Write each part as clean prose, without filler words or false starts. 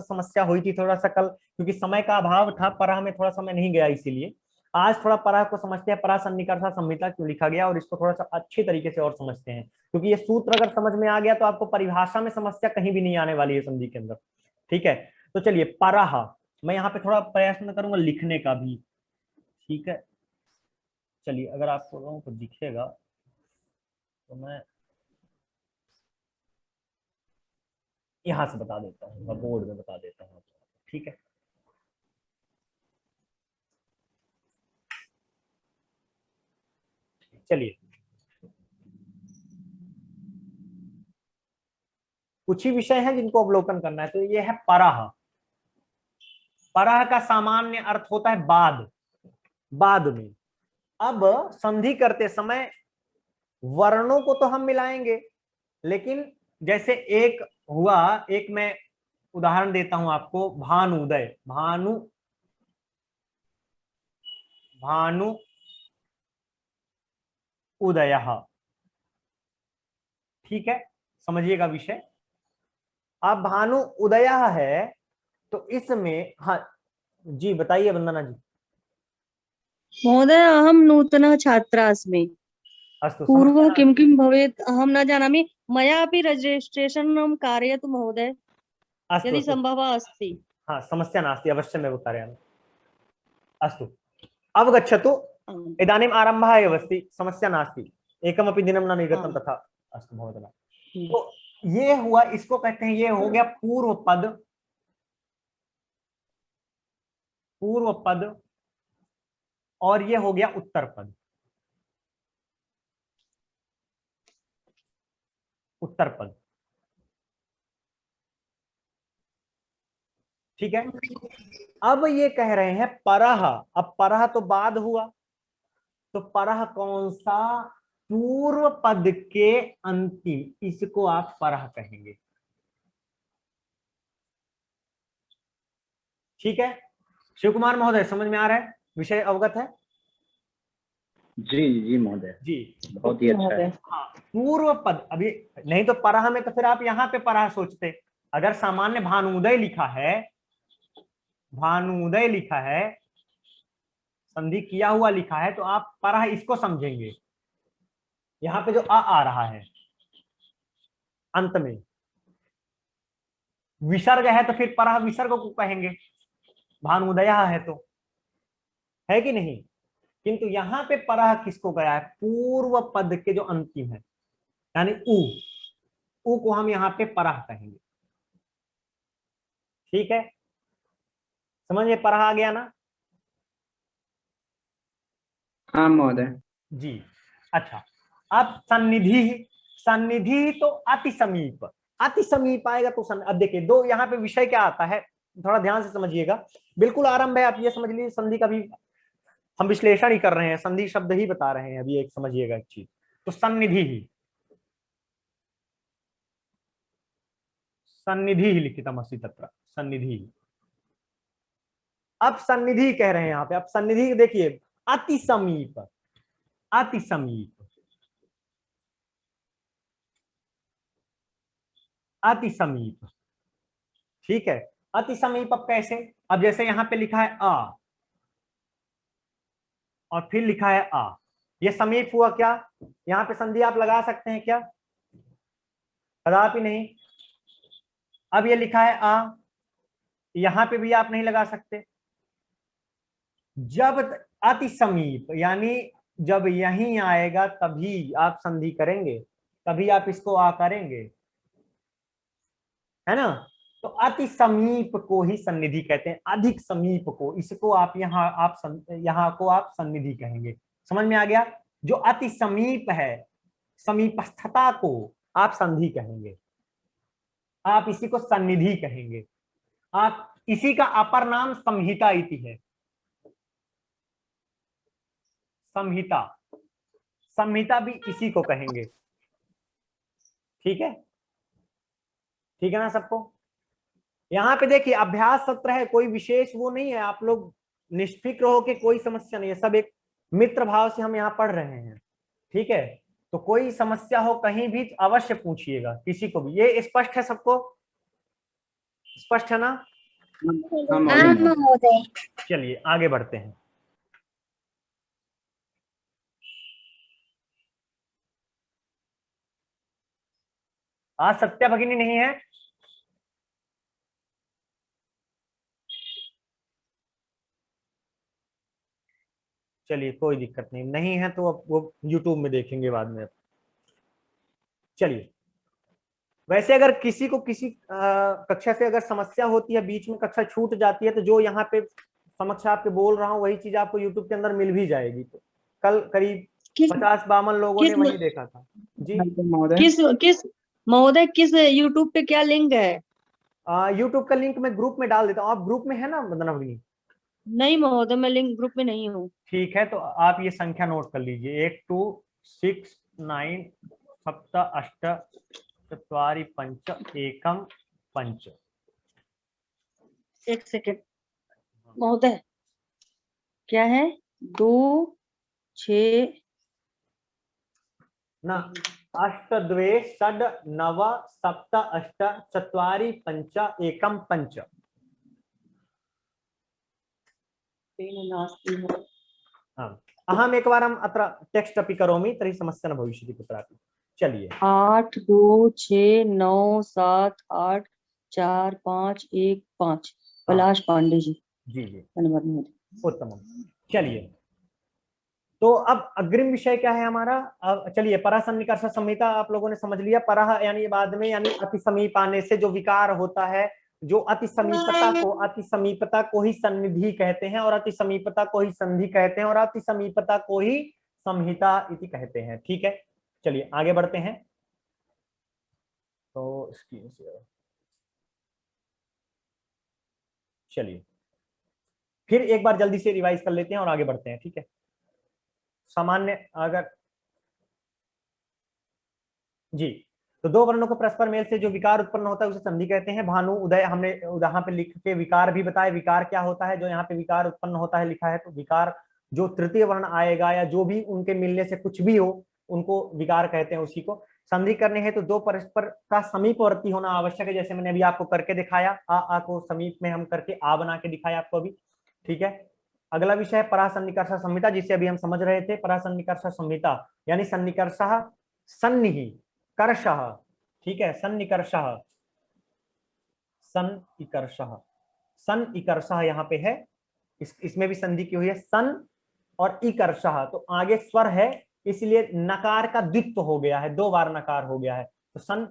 समस्या हुई थी थोड़ा सा कल, क्योंकि समय का अभाव था, पराह में थोड़ा समय नहीं गया, इसीलिए आज थोड़ा पराह को समझते हैं, पराह सन्निकर्षा संहिता क्यों लिखा गया, और इसको थोड़ा सा अच्छे तरीके से और समझते हैं, क्योंकि ये सूत्र अगर समझ में आ गया तो आपको परिभाषा में समस्या कहीं भी नहीं आने वाली है संधि के अंदर। ठीक है, तो चलिए पराह, मैं यहाँ पे थोड़ा प्रयत्न करूंगा लिखने का भी। ठीक है, चलिए अगर आप लोगों को दिखेगा तो मैं यहां से बता देता हूँ, मैं बोर्ड में बता देता हूँ। ठीक है, चलिए कुछ ही विषय हैं जिनको अवलोकन करना है। तो ये है पराह। पराह का सामान्य अर्थ होता है बाद, बाद में। अब संधि करते समय वर्णों को तो हम मिलाएंगे, लेकिन जैसे एक हुआ, एक मैं उदाहरण देता हूं आपको, भानुदय, भानु, भानु उदय। ठीक है, समझिएगा विषय। अब भानु उदय है तो इसमें, हाँ जी बताइए वंदना जी। महोदय अहं नूतनः छात्रास्मि, अस्तु, पूर्वं समस्या किं किं भवेत् अहं न जानामि, मया अपि रजिस्ट्रेशनं कारयतु महोदय, अस्तु यदि अस्तु, सम्भवः अस्ति। हाँ समस्या नास्ति, अवश्यमेव कारयामि। अस्तु, अवगच्छतु, आम्, इदानीम् आरम्भः एव अस्ति, समस्या नास्ति, एकमपि दिनं न निर्गतं आम्, तथा। अस्तु महोदय, तो ये हुआ, इसको कहते हैं, ये हो गया पूर्व पद, पूर्व पद, और ये हो गया उत्तर पद, उत्तर पद। ठीक है, अब ये कह रहे हैं परह। अब परह तो बाद हुआ, तो परह कौन सा, पूर्व पद के अंतिम, इसको आप परह कहेंगे। ठीक है, शिव कुमार महोदय समझ में आ रहा है, विषय अवगत है? जी जी महोदय, जी, बहुत ही अच्छा है। हाँ पूर्व पद। अभी नहीं तो परह में तो फिर आप यहाँ पे परह सोचते, अगर सामान्य भानुदय लिखा है, भानुदय लिखा है, संधि किया हुआ लिखा है, तो आप परह इसको समझेंगे, यहाँ पे जो आ रहा है अंत में, विसर्ग है तो फिर परह विसर्ग को कहेंगे, भानुदय है तो, है कि नहीं? किंतु यहाँ पे परह किसको गया है, पूर्व पद के जो अंतिम है, यानी उ को हम यहाँ पे परह कहेंगे। ठीक है, समझिए परह आ गया ना? हाँ महोदय। जी, अच्छा। अब सन्निधि, सन्निधि तो अति समीप, अति समीप आएगा तो अब देखिए दो यहाँ पे विषय क्या आता है, थोड़ा ध्यान से समझिएगा, बिल्कुल आरंभ है, आप ये समझ लीजिए संधि का भी हम विश्लेषण ही कर रहे हैं, संधि शब्द ही बता रहे हैं अभी, एक समझिएगा एक चीज। तो सन्निधि ही, सन्निधि ही लिखितम अस्ति तत्र, सन्निधि। अब सन्निधि कह रहे हैं यहाँ पे, अब सन्निधि देखिए, अति समीप, अति समीप, अति समीप। ठीक है, अति समीप अब कैसे, अब जैसे यहाँ पे लिखा है आ, और फिर लिखा है आ, ये समीप हुआ क्या, यहाँ पे संधि आप लगा सकते हैं क्या? कदापि नहीं। अब ये लिखा है आ, यहां पे भी आप नहीं लगा सकते। जब अति समीप, यानी जब यहीं आएगा तभी आप संधि करेंगे, तभी आप इसको आ करेंगे, है ना? तो अति समीप को ही सन्निधि कहते हैं, अधिक समीप को, इसको आप यहाँ को आप सन्निधि कहेंगे। समझ में आ गया? जो अति समीप है, समीपस्थता को आप संधि कहेंगे, आप इसी को सन्निधि कहेंगे। आप इसी का अपर नाम संहिता इति है, संहिता, संहिता भी इसी को कहेंगे। ठीक है, ठीक है ना सबको? यहाँ पे देखिए अभ्यास सत्र है, कोई विशेष वो नहीं है, आप लोग निष्फिक्र हो के, कोई समस्या नहीं है, सब एक मित्र भाव से हम यहाँ पढ़ रहे हैं। ठीक है, तो कोई समस्या हो कहीं भी अवश्य पूछिएगा, किसी को भी। ये स्पष्ट है सबको? स्पष्ट है ना? हाँ हाँ महोदय। महोदय। चलिए आगे बढ़ते हैं। आज सत्या भगिनी नहीं है? चलिए कोई दिक्कत नहीं, नहीं है तो अब वो यूट्यूब में देखेंगे बाद में। चलिए, वैसे अगर किसी को किसी कक्षा से अगर समस्या होती है, बीच में कक्षा छूट जाती है, तो जो यहाँ पे समक्ष आपके बोल रहा हूँ वही चीज आपको यूट्यूब के अंदर मिल भी जाएगी। तो कल करीब किस 50-52 लोगों ने किस वही देखा था जी। महोदय। किस किस महोदय, किस यूट्यूब पे क्या लिंक है? यूट्यूब का लिंक मैं ग्रुप में डाल देता हूँ। आप ग्रुप में है ना वंदना भगिनी? नहीं महोदय, मैं लिंक ग्रुप में नहीं हूँ। ठीक है, तो आप ये संख्या नोट कर लीजिए, 1 2 6 9 7 8 4 5 1 5। एक सेकेंड महोदय, क्या है? 2 6 न 8 2 षड् 9 7 8 4 5 1 5। 3 नास्ति है। अहम एकवारम् अत्र टेक्स्ट अपि करोमि तर्हि समस्या न भविष्यति कुत्रापि। चलिए 8 2 6 9 7 8 4 5 1 5। पलाश पांडे जी। जी जी धन्यवाद महोदय। उत्तम। चलिए, तो अब अग्रिम विषय क्या है हमारा? अब चलिए, परः सन्निकर्ष संहिता आप लोगों ने समझ लिया। परः यानी बाद में, यानी अति समीप आने से जो विकार होता है, जो अति समीपता को ही सन्निधि कहते हैं, और अति समीपता को ही संधि कहते हैं, और अति समीपता को ही संहिता इति कहते हैं। ठीक है, चलिए आगे बढ़ते हैं। तो स्क्रीन शेयर, चलिए फिर एक बार जल्दी से रिवाइज कर लेते हैं और आगे बढ़ते हैं। ठीक है, सामान्य अगर जी, तो दो वर्णों के परस्पर मेल से जो विकार उत्पन्न होता है उसे संधि कहते हैं। भानु उदय हमने यहाँ पे लिख के विकार भी बताया। विकार क्या होता है? जो यहाँ पे विकार उत्पन्न होता है लिखा है, तो विकार जो तृतीय वर्ण आएगा या जो भी उनके मिलने से कुछ भी हो, उनको विकार कहते हैं। उसी को संधि करने है तो दो परस्पर का समीपवर्ती होना आवश्यक है, जैसे मैंने अभी आपको करके दिखाया। आ को समीप में हम करके आ बना के दिखाया आपको अभी। ठीक है, अगला विषय है परासन्निकर्ष संहिता, जिसे अभी हम समझ रहे थे। परासन्निकर्ष संहिता यानी सन्निकर्ष सन्निहि कर्षः। ठीक है, सन्निकर्षः सन इकर्षः, सन इकर्षः यहाँ पे है। इसमें भी संधि की हुई है, सन और इकर्षः, तो आगे स्वर है इसलिए नकार का द्वित्व हो गया है, 2 बार नकार हो गया है, तो सन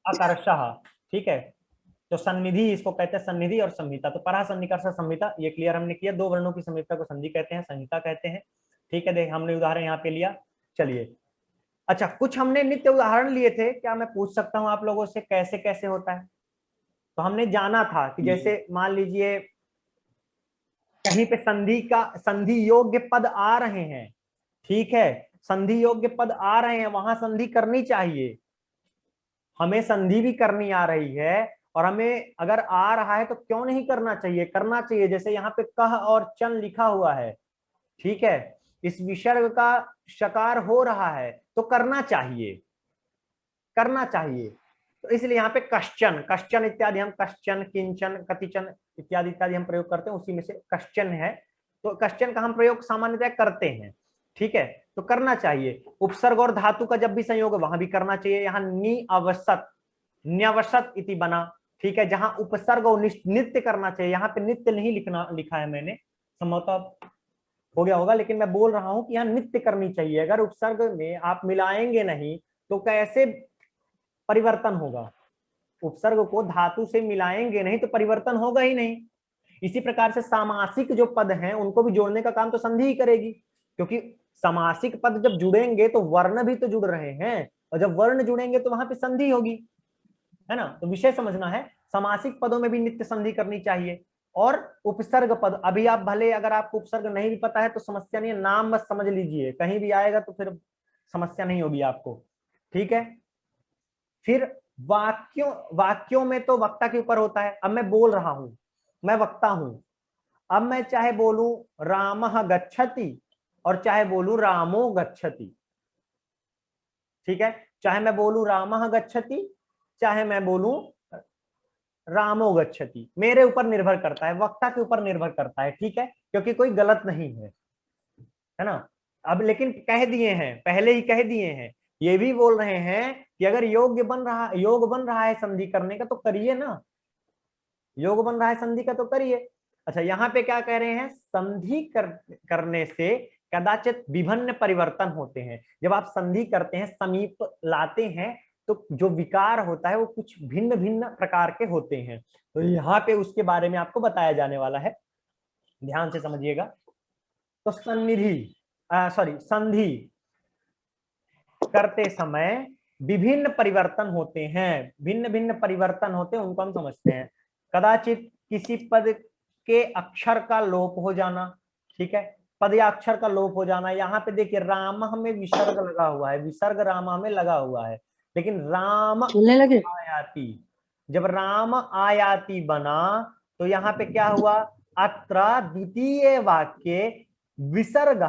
अकर्षः। ठीक है, तो सन्निधि इसको कहते हैं, सन्निधि और संहिता। तो परा सन्निकर्ष संहिता ये क्लियर हमने किया। 2 वर्णों की संहिता को संधि कहते हैं, संहिता कहते हैं। ठीक है, देख हमने उदाहरण यहाँ पे लिया। चलिए, अच्छा कुछ हमने नित्य उदाहरण लिए थे, क्या मैं पूछ सकता हूं आप लोगों से कैसे कैसे होता है? तो हमने जाना था कि जैसे मान लीजिए कहीं पे संधि योग्य पद आ रहे हैं। ठीक है, संधि योग्य पद आ रहे हैं, वहां संधि करनी चाहिए। हमें संधि भी करनी आ रही है, और हमें अगर आ रहा है तो क्यों नहीं करना चाहिए? करना चाहिए। जैसे यहाँ पे कह और चन लिखा हुआ है, ठीक है, इस विसर्ग का शकार हो रहा है तो करना चाहिए, करना चाहिए। तो इसलिए यहाँ पे कश्चन, कश्चन इत्यादि हम कश्चन, किंचन, कतिचन इत्यादि इत्यादि हम प्रयोग करते हैं, उसी में से कश्चन है। तो कश्चन का हम प्रयोग सामान्यतः करते हैं। ठीक है, तो करना चाहिए। उपसर्ग और धातु का जब भी संयोग है वहां भी करना चाहिए। यहाँ नि अवसत, न्यवसत इति बना। ठीक है, जहां उपसर्ग और नित्य करना चाहिए, यहाँ पे नित्य नहीं लिखा है मैंने, संभवतः हो गया होगा, लेकिन मैं बोल रहा हूं कि यहाँ नित्य करनी चाहिए। अगर उपसर्ग में आप मिलाएंगे नहीं तो कैसे परिवर्तन होगा? उपसर्ग को धातु से मिलाएंगे नहीं तो परिवर्तन होगा ही नहीं। इसी प्रकार से सामासिक जो पद हैं उनको भी जोड़ने का काम तो संधि ही करेगी, क्योंकि सामासिक पद जब जुड़ेंगे तो वर्ण भी तो जुड़ रहे हैं, और जब वर्ण जुड़ेंगे तो वहां पे संधि होगी, है ना? तो विषय समझना है, समासिक पदों में भी नित्य संधि करनी चाहिए। और उपसर्ग पद, अभी आप भले अगर आपको उपसर्ग नहीं भी पता है तो समस्या नहीं है, नाम मत समझ लीजिए, कहीं भी आएगा तो फिर समस्या नहीं होगी आपको। ठीक है, फिर वाक्यों में तो वक्ता के ऊपर होता है। अब मैं बोल रहा हूं, मैं वक्ता हूं, अब मैं चाहे बोलूं रामः गच्छति और चाहे बोलूं रामो गच्छति। ठीक है, चाहे मैं बोलूं रामः गच्छति, चाहे मैं बोलूं रामो गच्छति, मेरे ऊपर निर्भर करता है, वक्ता के ऊपर निर्भर करता है, ठीक है, क्योंकि कोई गलत नहीं है ना। अब लेकिन कह दिए हैं, पहले ही कह दिए हैं, ये भी बोल रहे हैं कि अगर योग बन रहा है संधि करने का तो करिए ना, योग बन रहा है संधि का तो करिए। अच्छा, यहाँ पे क्या कह रहे हैं, संधि करने से कदाचित विभिन्न परिवर्तन होते हैं। जब आप संधि करते हैं, समीप लाते हैं, तो जो विकार होता है वो कुछ भिन्न भिन्न प्रकार के होते हैं। तो यहाँ पे उसके बारे में आपको बताया जाने वाला है, ध्यान से समझिएगा। तो संधि करते समय विभिन्न परिवर्तन होते हैं, भिन्न भिन्न परिवर्तन होते हैं, उनको हम समझते हैं। कदाचित किसी पद के अक्षर का लोप हो जाना, ठीक है, पद या अक्षर का लोप हो जाना। यहाँ पे देखिए राम में विसर्ग लगा हुआ है, विसर्ग राम में लगा हुआ है, लेकिन राम चलने लगे। आयाति, जब राम आयाति बना तो यहाँ पे क्या हुआ, अत्र द्वितीय वाक्य विसर्ग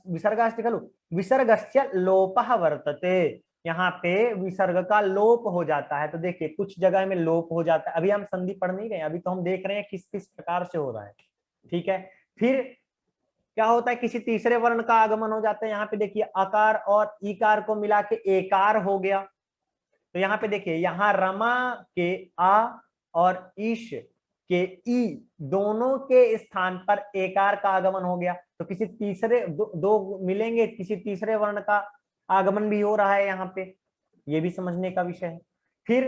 विसर्गास्ति खलु, विसर्गस्य लोपः वर्तते, यहाँ पे विसर्ग का लोप हो जाता है। तो देखिए कुछ जगह में लोप हो जाता है, अभी हम संधि पढ़ नहीं रहे, अभी तो हम देख रहे हैं किस किस प्रकार से हो रहा है, ठीक है। फिर क्या होता है, किसी तीसरे वर्ण का आगमन हो जाता है। यहाँ पे देखिए अकार और ईकार को मिला के एकार हो गया। तो यहाँ पे देखिए, यहाँ रमा के आ और ईश के ई दोनों के स्थान पर एकार का आगमन हो गया। तो किसी तीसरे दो मिलेंगे, किसी तीसरे वर्ण का आगमन भी हो रहा है यहाँ पे, ये भी समझने का विषय है। फिर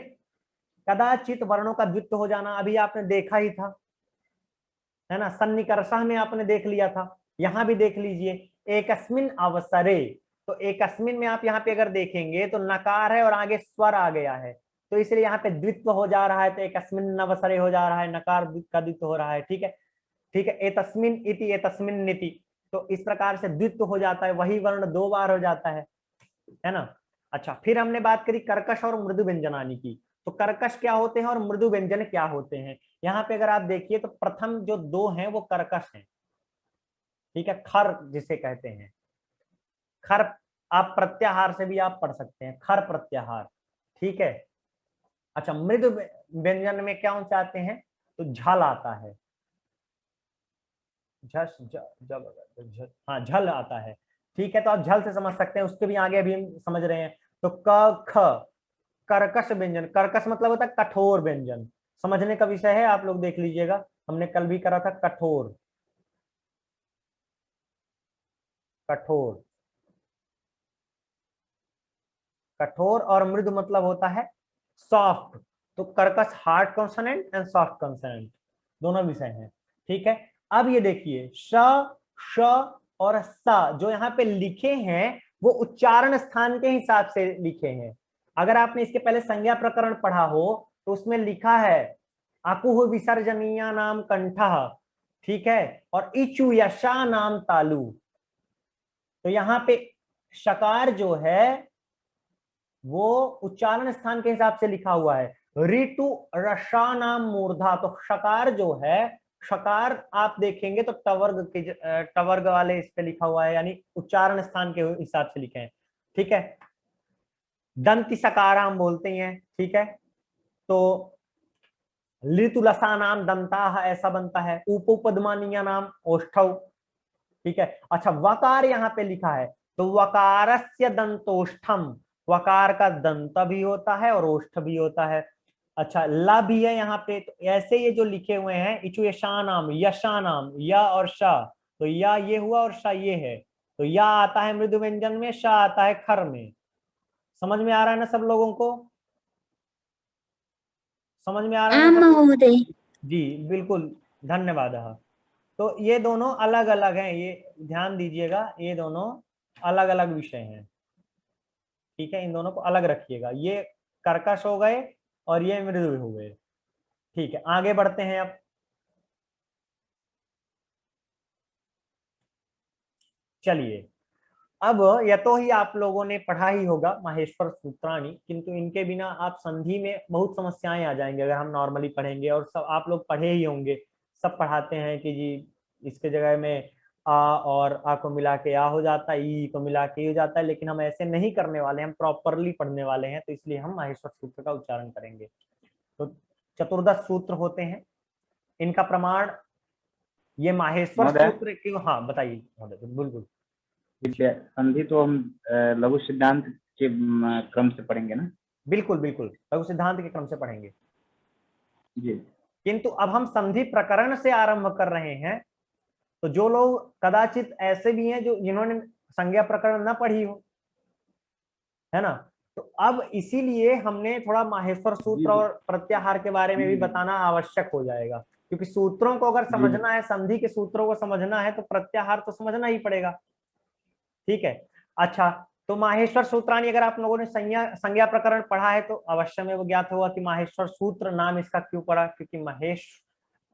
कदाचित वर्णों का द्वित्व हो जाना, अभी आपने देखा ही था, है ना, सन्निकर्षः में आपने देख लिया था, यहाँ भी देख लीजिए एकस्मिन अवसरे। तो एकस्मिन में आप यहाँ पे अगर देखेंगे तो नकार है और आगे स्वर आ गया है, तो इसलिए यहाँ पे द्वित्व हो जा रहा है, तो एकस्मिन अवसरे हो जा रहा है, नकार का द्वित्व हो रहा है, ठीक है, ठीक है। एतस्मिन इति, एतस्मिन निति, तो इस प्रकार से द्वित्व हो जाता है, वही वर्ण दो बार हो जाता है ना। अच्छा, फिर हमने बात करी कर्कश और मृदु व्यंजनानी की। तो कर्कश क्या होते हैं और मृदु व्यंजन क्या होते हैं। यहाँ पे अगर आप देखिए तो प्रथम जो दो हैं वो कर्कश हैं, ठीक है, खर जिसे कहते हैं, खर, आप प्रत्याहार से भी आप पढ़ सकते हैं, खर प्रत्याहार, ठीक है। अच्छा, मृदु व्यंजन में क्या से आते हैं, तो झल आता है, झस हाँ झल आता है, ठीक है। तो आप झल से समझ सकते हैं, उसके भी आगे अभी हम समझ रहे हैं। तो क ख कर्कश व्यंजन, कर्कश मतलब होता है कठोर व्यंजन, समझने का विषय है, आप लोग देख लीजिएगा, हमने कल भी करा था कठोर, कठोर, कठोर और मृदु मतलब होता है सॉफ्ट। तो कर्कश hard consonant and soft consonant दोनों विषय हैं, ठीक है। अब ये देखिए श, श और स जो यहाँ पे लिखे हैं वो उच्चारण स्थान के हिसाब से लिखे हैं। अगर आपने इसके पहले संज्ञा प्रकरण पढ़ा हो तो उसमें लिखा है अकुह विसर्जनीया नाम कंठः, ठीक है, और इचु यशा नाम तालु। तो यहाँ पे शकार जो है वो उच्चारण स्थान के हिसाब से लिखा हुआ है, ऋतु रसा नाम मूर्धा। तो शकार जो है, शकार आप देखेंगे तो टवर्ग के टवर्ग वाले इस पे लिखा हुआ है, यानी उच्चारण स्थान के हिसाब से लिखे हैं, ठीक है। दंति सकार हम बोलते हैं, ठीक है। तो ऋतुलसा नाम दंता ऐसा बनता है, उपपद्मानीय नाम ओष्ठौ, ठीक है। अच्छा, वकार यहाँ पे लिखा है, तो वकारस्य दंतोष्ठम, वकार का दंत भी होता है और ओष्ठ भी होता है। अच्छा, ला भी है यहाँ पे। तो ऐसे ये जो लिखे हुए हैं इचु यशानाम, यशानाम, या और शा, तो या ये हुआ और शा ये है। तो या आता है मृदु व्यंजन में, शा आता है खर में। समझ में आ रहा है ना सब लोगों को, समझ में आ रहा है ना सब? जी बिल्कुल, धन्यवाद। तो ये दोनों अलग अलग हैं, ये ध्यान दीजिएगा, ये दोनों अलग अलग विषय हैं, ठीक है, इन दोनों को अलग रखिएगा। ये कर्कश हो गए और ये मृदु हो गए, ठीक है। आगे बढ़ते हैं अब, चलिए। अब या तो ही आप लोगों ने पढ़ा ही होगा माहेश्वर सूत्राणी, किंतु इनके बिना आप संधि में बहुत समस्याएं आ जाएंगे अगर हम नॉर्मली पढ़ेंगे, और सब आप लोग पढ़े ही होंगे, सब पढ़ाते हैं कि जी इसके जगह में आ और आ को मिला के आ हो जाता है, ई को मिला के हो जाता है, लेकिन हम ऐसे नहीं करने वाले, हम प्रॉपरली पढ़ने वाले हैं, तो इसलिए हम माहेश्वर सूत्र का उच्चारण करेंगे। तो चतुर्दश सूत्र होते हैं, इनका प्रमाण ये माहेश्वर महोदय? सूत्र क्यों, हाँ बताइए महोदय, बिल्कुल। संधि तो हम लघु सिद्धांत के क्रम से पढ़ेंगे ना? बिल्कुल बिल्कुल, लघु सिद्धांत के क्रम से पढ़ेंगे, जी किंतु अब हम संधि प्रकरण से आरंभ कर रहे हैं। तो जो लोग कदाचित ऐसे भी हैं जो जिन्होंने संज्ञा प्रकरण न पढ़ी हो, है ना, तो अब इसीलिए हमने थोड़ा माहेश्वर सूत्र और प्रत्याहार के बारे में भी बताना आवश्यक हो जाएगा, क्योंकि सूत्रों को अगर समझना है, संधि के सूत्रों को समझना है, तो प्रत्याहार तो समझना ही पड़ेगा। ठीक है, अच्छा, तो माहेश्वर सूत्राणी अगर आप लोगों ने संज्ञा प्रकरण पढ़ा है तो अवश्य में वो ज्ञात होगा कि माहेश्वर सूत्र नाम इसका क्यों पड़ा, क्योंकि महेश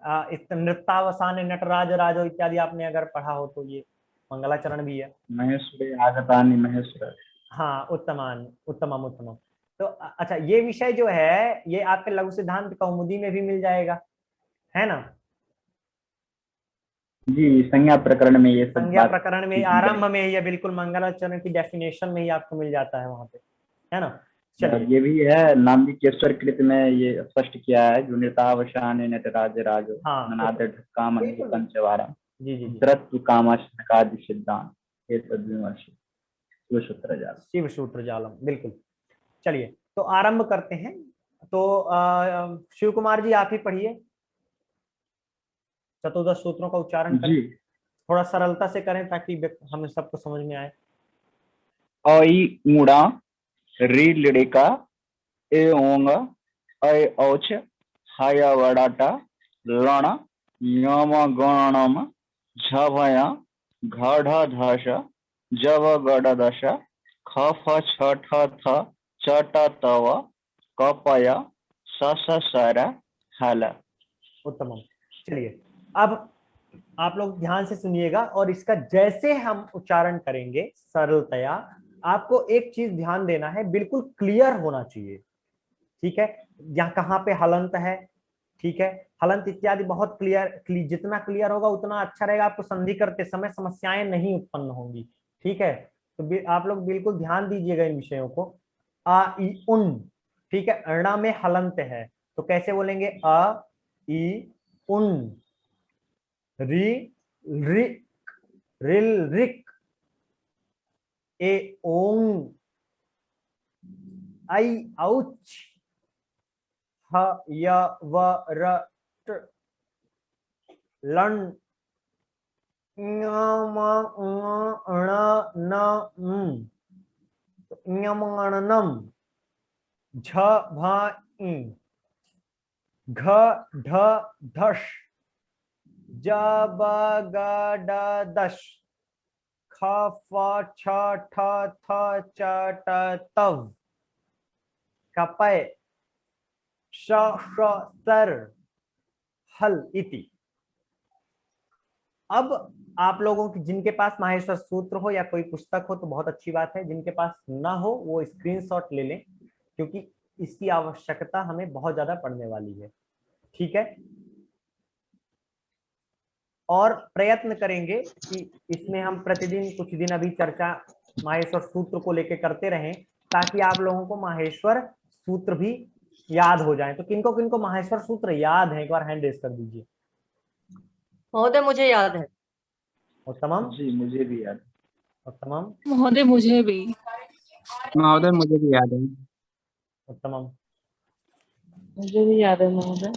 नृत्यावसान नटराज राजो इत्यादि आपने अगर पढ़ा हो तो ये मंगलाचरण भी है। महेश्वरी आगतानि महेश्वर। हाँ, उत्तमान उत्तमम उत्तमम। तो अच्छा, ये विषय जो है ये आपके लघु सिद्धांत कौमुदी में भी मिल जाएगा, है ना? जी, संज्ञा प्रकरण में ये सब संज्ञा बात प्रकरण में आरंभ में ही बिल्कुल मंगलाचरण की डेफिनेशन में ही आपको मिल जाता है वहां पे, है ना? चलिए, ये भी है नाम्बिकेश्वर कृत में ये स्पष्ट किया है, जो नृतावशान नटराज राजो हाँ ननाद काम बिल्कुल, पंचवारा जी जी जी, द्रत्व कामाशनकादि सिद्धांत ये तद्विमर्श शिव सूत्र जाल। शिव सूत्र जालम, बिल्कुल। चलिए, तो आरंभ करते हैं। तो शिव कुमार जी आप ही पढ़िए, चतुर्दश सूत्रों का उच्चारण करें, जी। थोड़ा सरलता से करें ताकि हमें सबको समझ में आए। अई ऊड़ा री लिड़िका ए ओंग ऐ औच हाया वडाटा लण यम गणनम झभया घढ़ धश जव गड दश खफ छठ थ चट तव कपय सस सर हल। उत्तम। चलिए, अब आप लोग ध्यान से सुनिएगा और इसका जैसे हम उच्चारण करेंगे सरलतया, आपको एक चीज ध्यान देना है, बिल्कुल क्लियर होना चाहिए। ठीक है, यहाँ कहाँ पे हलंत है, ठीक है, हलंत इत्यादि बहुत जितना क्लियर होगा उतना अच्छा रहेगा, आपको संधि करते समय समस्याएं नहीं उत्पन्न होंगी। ठीक है, तो आप लोग बिल्कुल ध्यान दीजिएगा इन विषयों को। आ ई उन, ठीक है, अणा में हलंत है तो कैसे बोलेंगे? अ ई उन, री रिक, रिल रिक, ए ओंग, आई औच, ह य व र ट, लं ङ म ङ ण न ङ झ भ इ, घ ढ धश, ज ब ग ड दश, ख फ छ ठ थ च ट तव, कपय श श सर हल इति। अब आप लोगों की जिनके पास माहेश्वर सूत्र हो या कोई पुस्तक हो तो बहुत अच्छी बात है, जिनके पास ना हो वो स्क्रीनशॉट ले लें, क्योंकि इसकी आवश्यकता हमें बहुत ज्यादा पड़ने वाली है। ठीक है, और प्रयत्न करेंगे कि इसमें हम प्रतिदिन कुछ दिन अभी चर्चा माहेश्वर सूत्र को लेकर करते रहें, ताकि आप लोगों को माहेश्वर सूत्र भी याद हो जाए। तो किनको किनको माहेश्वर सूत्र याद है, एक बार हैंड रेज कर दीजिए। महोदय मुझे याद है। उत्तमम, जी मुझे भी याद उत्तमम, महोदय मुझे भी। महोदय मुझे भी याद है। उत्तमम। मुझे भी याद है महोदय।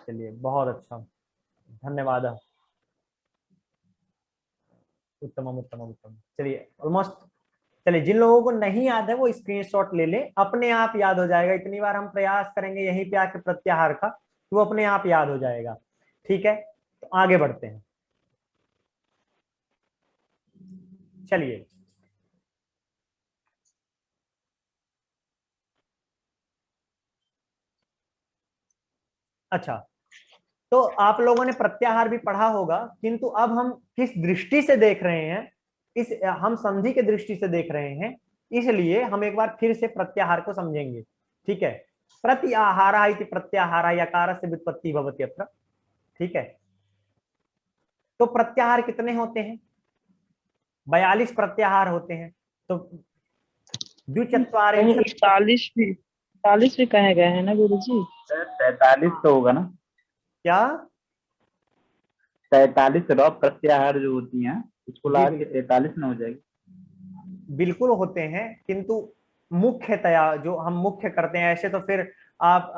चलिए, बहुत अच्छा, धन्यवाद। उत्तमम उत्तमम उत्तम। चलिए, ऑलमोस्ट। चलिए, जिन लोगों को नहीं याद है वो स्क्रीनशॉट ले लें, अपने आप याद हो जाएगा। इतनी बार हम प्रयास करेंगे यहीं पे आके प्रत्याहार का, तो वो अपने आप याद हो जाएगा। ठीक है, तो आगे बढ़ते हैं। चलिए, अच्छा, तो आप लोगों ने प्रत्याहार भी पढ़ा होगा, किंतु अब हम किस दृष्टि से देख रहे हैं, इस हम संधि के दृष्टि से देख रहे हैं, इसलिए हम एक बार फिर से प्रत्याहार को समझेंगे। ठीक है, प्रत्याहारा इति प्रत्याहारा यकार से व्युत्पत्ति भवति अत्र। ठीक है, तो प्रत्याहार कितने होते हैं? 42 प्रत्याहार होते हैं। तो द्विचत्वारिंशत् 41 भी। 40 भी कहे गए हैं ना गुरुजी? 43 तो होगा ना, क्या? 43 रॉ प्रत्याहार जो होती हैं उसको जी ला के 43 में हो जाएगी। बिल्कुल होते हैं, किंतु मुख्यतया जो हम मुख्य करते हैं, ऐसे तो फिर आप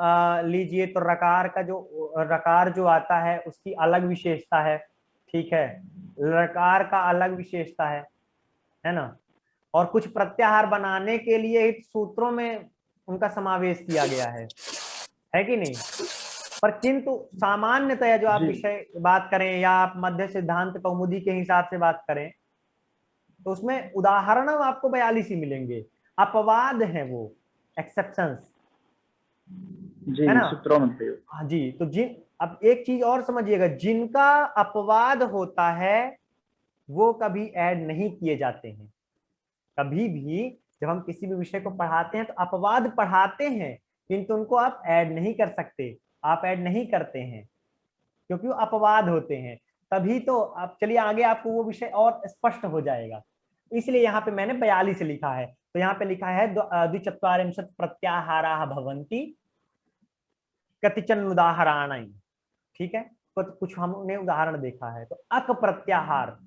लीजिए तो रकार जो आता है उसकी अलग विशेषता है, ठीक है, लकार का अलग विशेषता है ना, और कुछ प्रत्याहार बनाने के लिए इन सूत्रों में उनका समावेश किया गया है कि नहीं? पर किंतु सामान्यतया जो आप जी विषय बात करें या आप मध्य सिद्धांत कौमुदी के हिसाब से बात करें तो उसमें उदाहरण आपको 42 ही मिलेंगे, अपवाद हैं वो, एक्सेप्शंस, जी है ना? सूत्रों में प्रयोग। हाँ जी, तो अब एक चीज और समझिएगा, जिनका अपवाद होता है वो कभी ऐड नहीं किए जाते हैं। कभी भी जब हम किसी भी विषय को पढ़ाते हैं तो अपवाद पढ़ाते हैं, किंतु उनको आप ऐड नहीं कर सकते, आप ऐड नहीं करते हैं क्योंकि वो अपवाद होते हैं। तभी तो आप चलिए आगे आपको वो विषय और स्पष्ट हो जाएगा, इसलिए यहाँ पे मैंने 42 लिखा है। तो यहाँ पे लिखा है द्विचत्वारिंशत् प्रत्याहाराः भवन्ति कतिचन उदाहरणानि, ठीक है, तो कुछ हमने उदाहरण देखा है। तो अक प्रत्याहार,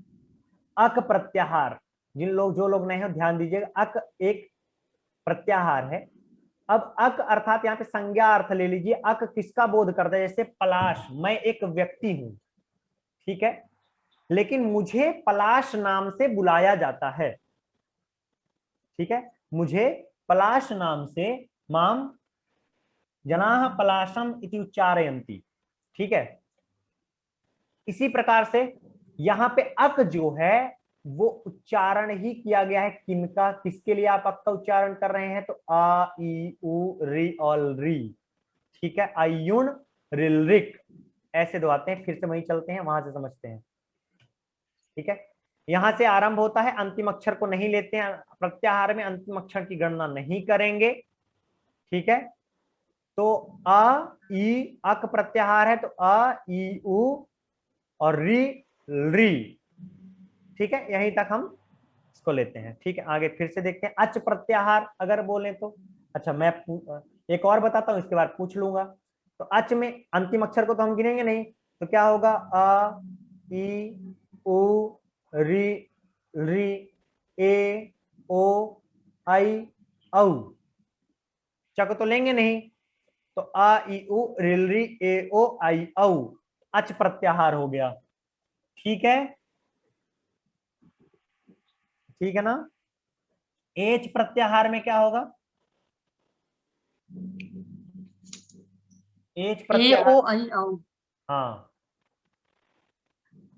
अक प्रत्याहार, जो लोग नए हो ध्यान दीजिएगा, अक एक प्रत्याहार है। अब अक अर्थात यहाँ पे संज्ञा अर्थ ले लीजिए, अक किसका बोध करता है? जैसे पलाश, मैं एक व्यक्ति हूं, ठीक है, लेकिन मुझे पलाश नाम से बुलाया जाता है, ठीक है, मुझे पलाश नाम से माम जनाः पलाशम इति उच्चारयन्ति, ठीक है। इसी प्रकार से यहाँ पे अक जो है वो उच्चारण ही किया गया है, किनका, किसके लिए आप अक का उच्चारण कर रहे हैं? तो आ ई उ री ऑल री, ठीक है, आयुन रिलरिक, ऐसे दो आते हैं, फिर से वहीं चलते हैं, वहां से समझते हैं, ठीक है। यहां से आरंभ होता है, अंतिम अक्षर को नहीं लेते हैं, प्रत्याहार में अंतिम अक्षर की गणना नहीं करेंगे, ठीक है। तो अ ई अक प्रत्याहार है, तो अ ई उ और री री, ठीक है, यहीं तक हम इसको लेते हैं, ठीक है। आगे फिर से देखते हैं, अच प्रत्याहार अगर बोले तो, अच्छा मैं एक और बताता हूं, इसके बाद पूछ लूंगा। तो अच में अंतिम अक्षर को तो हम गिनेंगे नहीं, तो क्या होगा? अ ई उ री री ए ओ आई औ, चक तो लेंगे नहीं, तो आ ई उ रिल री ए ओ आई औ, अच प्रत्याहार हो गया, ठीक है, ठीक है ना। एच प्रत्याहार में क्या होगा? एच ए प्रत्याहार, ओ आई औ। हाँ,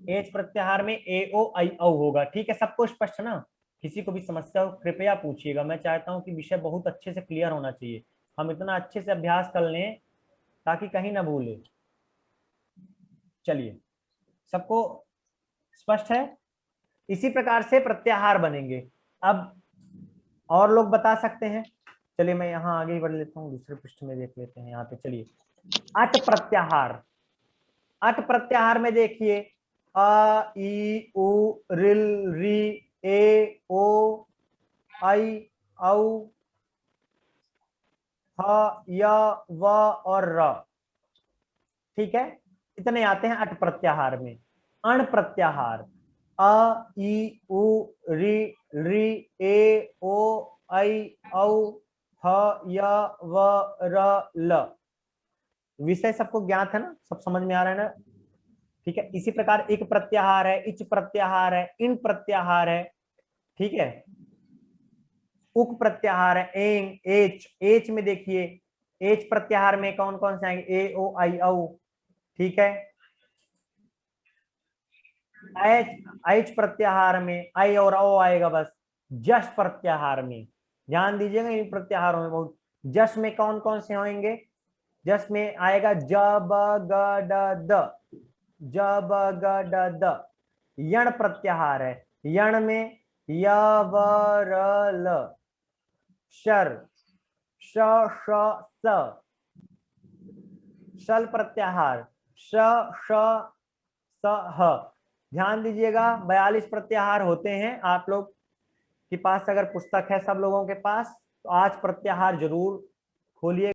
एच प्रत्याहार में ए ओ आई औ होगा, ठीक है, सबको स्पष्ट ना? किसी को भी समस्या हो कृपया पूछिएगा, मैं चाहता हूं कि विषय बहुत अच्छे से क्लियर होना चाहिए, हम इतना अच्छे से अभ्यास कर लें ताकि कहीं ना भूले। चलिए, सबको स्पष्ट है? इसी प्रकार से प्रत्याहार बनेंगे। अब और लोग बता सकते हैं, चलिए मैं यहाँ आगे ही बढ़ लेता हूँ, दूसरे पृष्ठ में देख लेते हैं। यहाँ पे चलिए, अट प्रत्याहार, अट प्रत्याहार में देखिए, अ ई उ रिल री ए ओ आई औ ह य व और र, ठीक है, इतने आते हैं अट प्रत्याहार में। अण प्रत्याहार, अ ई उ री री ए ओ आई औ ह य व र ल, विषय सबको ज्ञात है ना, सब समझ में आ रहा है ना, ठीक है। इसी प्रकार एक प्रत्याहार है, इच प्रत्याहार है, इन प्रत्याहार है, ठीक है, उक प्रत्याहार है, एंग एच, एच में देखिए, एच प्रत्याहार में कौन कौन से आएंगे? ए ओ आई औ, ठीक है। एच, एच प्रत्याहार में आई और ओ आएगा बस। जश प्रत्याहार में ध्यान दीजिएगा, इन प्रत्याहारों में बहुत, जश में कौन कौन से होंगे? जश में आएगा ज ब ग ड द, ज ब ग ड द। यण प्रत्याहार है, यण में य व र ल, शर श श स। शल प्रत्याहार श श स ह। ध्यान दीजिएगा, 42 प्रत्याहार होते हैं। आप लोग के पास अगर पुस्तक है, सब लोगों के पास, तो आज प्रत्याहार जरूर खोलिए।